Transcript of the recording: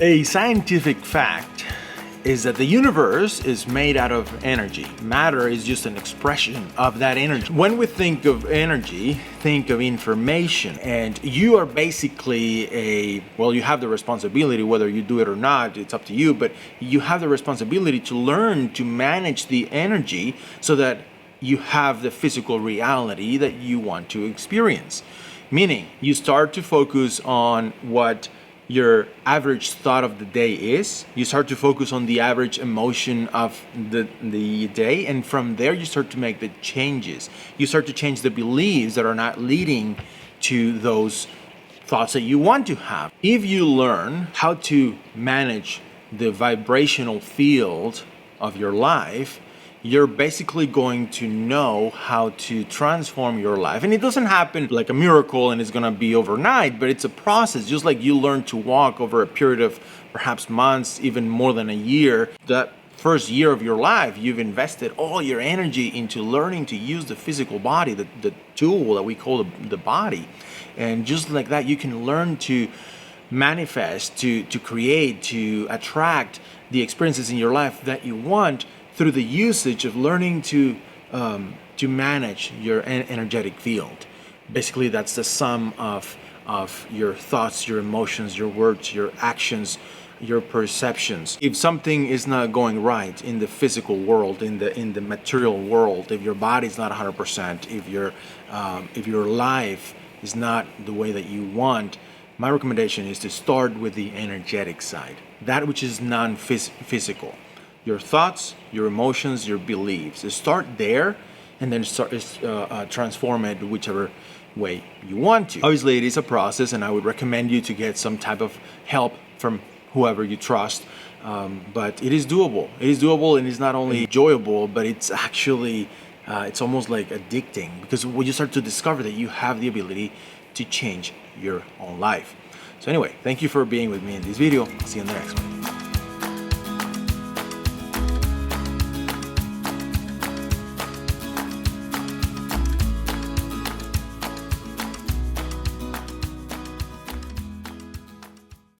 A scientific fact is that the universe is made out of energy. Matter is just an expression of that energy. When we think of energy, think of information, and you are basically you have the responsibility, whether you do it or not, it's up to you, but you have the responsibility to learn to manage the energy so that you have the physical reality that you want to experience. Meaning, you start to focus on what your average thought of the day is. You start to focus on the average emotion of the day, and from there you start to make the changes. You start to change the beliefs that are not leading to those thoughts that you want to have. If you learn how to manage the vibrational field of your life, you're basically going to know how to transform your life. And it doesn't happen like a miracle and it's gonna be overnight, but it's a process. Just like you learn to walk over a period of perhaps months, even more than a year, that first year of your life, you've invested all your energy into learning to use the physical body, the tool that we call the body. And just like that, you can learn to manifest, to create, to attract the experiences in your life that you want through the usage of learning to manage your energetic field. Basically, that's the sum of your thoughts, your emotions, your words, your actions, your perceptions. If something is not going right in the physical world, in the material world, if your body's not 100%, if your life is not the way that you want, my recommendation is to start with the energetic side, that which is non-physical. Your thoughts, your emotions, your beliefs. So start there and then transform it whichever way you want to. Obviously, it is a process, and I would recommend you to get some type of help from whoever you trust. But it is doable. It is doable, and it's not only enjoyable, but it's actually, it's almost like addicting, because when you start to discover that you have the ability to change your own life. So anyway, thank you for being with me in this video. See you in the next one.